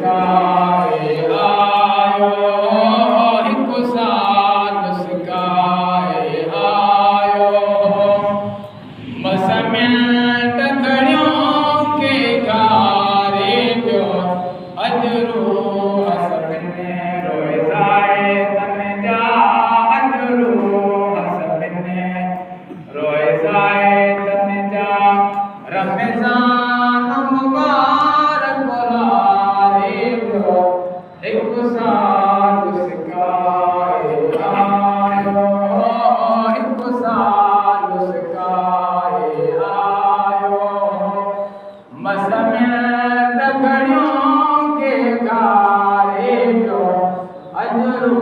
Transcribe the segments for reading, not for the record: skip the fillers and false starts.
सिकाए आयो हिकु साल सिकाए आयो मसमिट घड़ियों के गारे पियो अजरू हसबिने रोज़ाए तन जा अजरू हसबिने रोज़ाए तन जा रमज़ान मुबारक रे पियो हिकु साल सिकाए आयो हिकु साल सिकाए आयो मसमिट घड़ियों के गारे पियो अजरू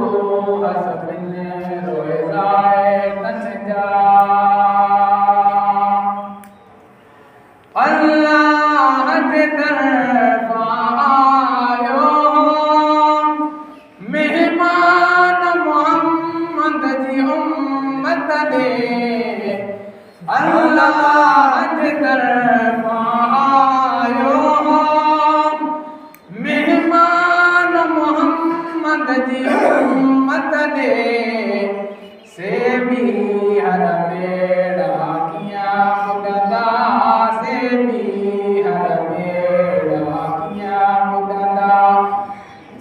हसबिने रोज़ाए तन जा अल्लाह के तरफ़ा आयो मेहमान मोहम्मद जी उम्मत दे अल्लाह के तरफ़ा आयो मेहमान मोहम्मद जी उम्मत दे से भी हर बेड़ा किया मुगदा से भी हर बेड़ा किया मुगदा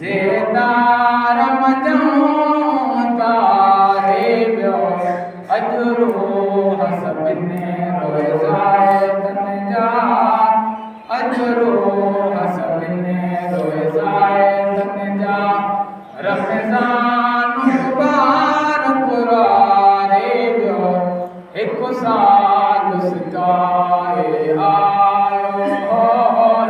जे तार मजूं तारे पियो अजरू हसबिने रोज़ाए तन जा अजरू हसबिने रोज़ाए तन जा रमज़ान मुबारक रे पियो हिकु साल सिकाए आयो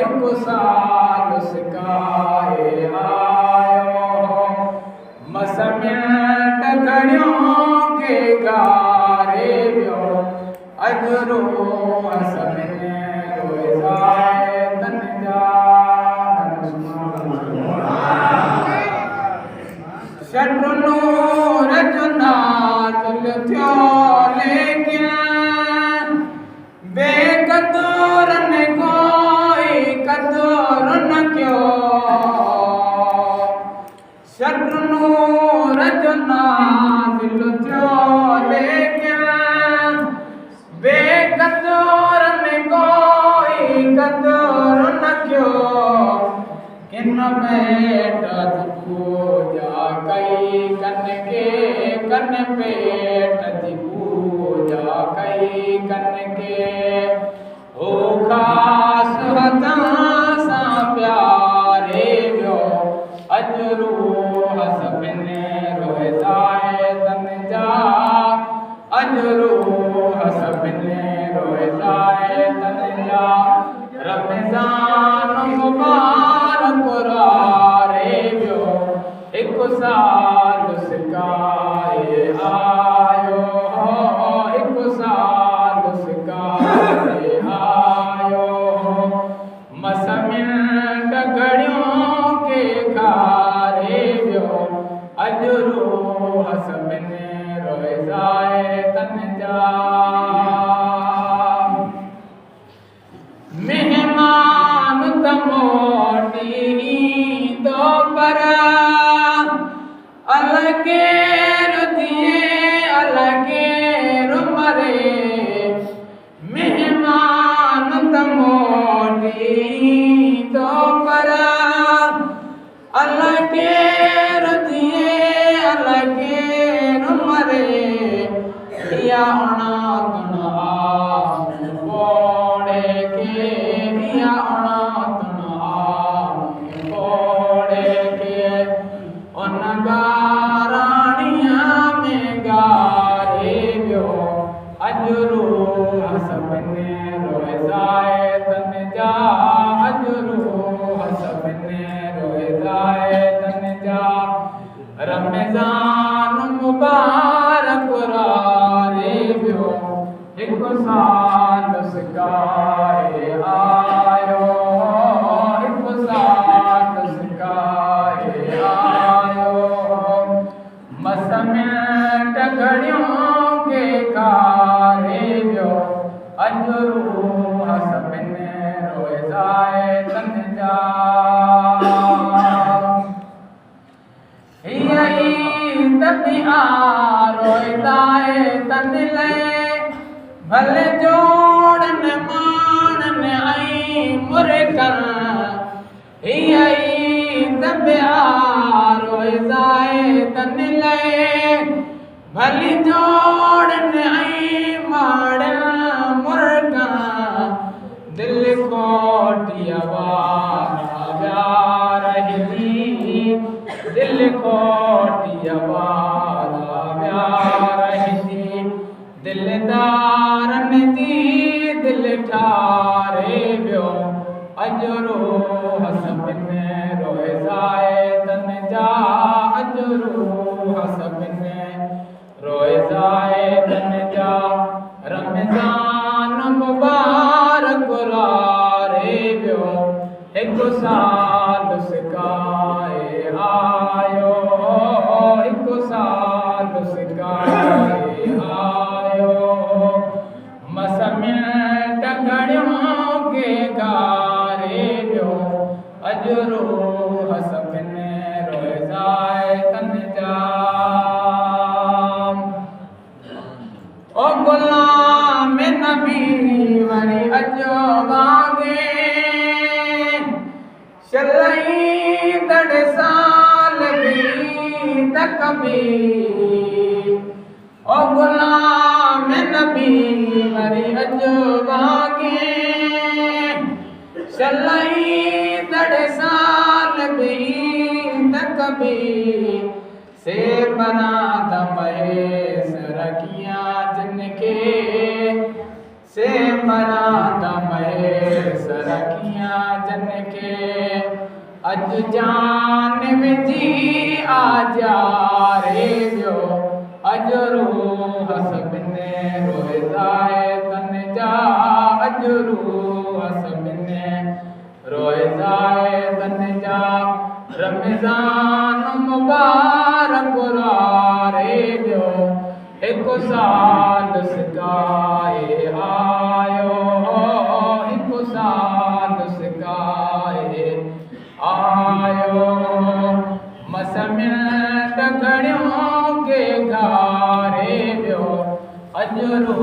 हिकु साल सिकाए आयो मसमिट घड़ियों के गारे पियो अजरू हसबिने रोज़ाए तन जा शट्र नूर जो नाज़िल थियो लेकिन बेक़दर ने कोई कदर न कयो शट्र नूर जो नाज़िल थियो लेकिन बेक़दर ने कोई कदर न कयो किन बेटा पूजा कई कन पेट जी पूजा कई कन के हो ख़ास हथां सां प्यारे वियो अजरू हसबिने रोज़ाए तन जा अजरू हसबिने रोज़ाए तन जा रमज़ान मुबारक रे पियो हिकु साल सिकाए आयो हिकु साल सिकाए आयो मसमिट घड़ियों के गारे पियो अजरू हसबिने रोज़ाए तन जा मेहमान तमोटी दो पर अलगे रुदिए अलगे रुमरे मेहमान तमोटी दो पर अलगे रुदिए अलगे रुमरे या अजरू हसबिने रोज़ाए तन जा अजरू हसबिने रोज़ाए तन जा रमज़ान मुबारक रे पियो भल जोड़न माणन ऐं मुर्गन हीअ ई दबिया रोज़ाए तन लए भल जोड़न ऐं माणन मुर्गन दिल कोटिया वारा प्यार ही दिल कोटिया वारा प्यार ही दिलदारन जी दिल ठारे वियो अजरो हसबिन रोज़ाए तन जा अजरो हसबिन रोज़ाए तन जा रमज़ान मुबारक रे वियो हिकु साल सिकाए आयो हिकु साल सिकाए आयो मसमिल टकड़ियों के गारे वियो अजरो हसबिन रोज़ाए तन जा ओ गुलाम नबी वरी अजो वागे शलई दड़ साल भी तकबी ओ गुलाम नबी वरी अजो वागे शलई दड़ साल भी तकबी से बना दमे सरकिया जिनके से बना दमे सरकिया जिनके अज जान विझी आजा रे वियो अजरो हसबिन रोज़ाए तन जा अजरो हसबिन रोज़ाए तन जा रमज़ान मुबारक रे वियो हिकु साल सिकाए आयो हिकु साल सिकाए आयो मसमिल टकड़ियों के गारे वियो अजरो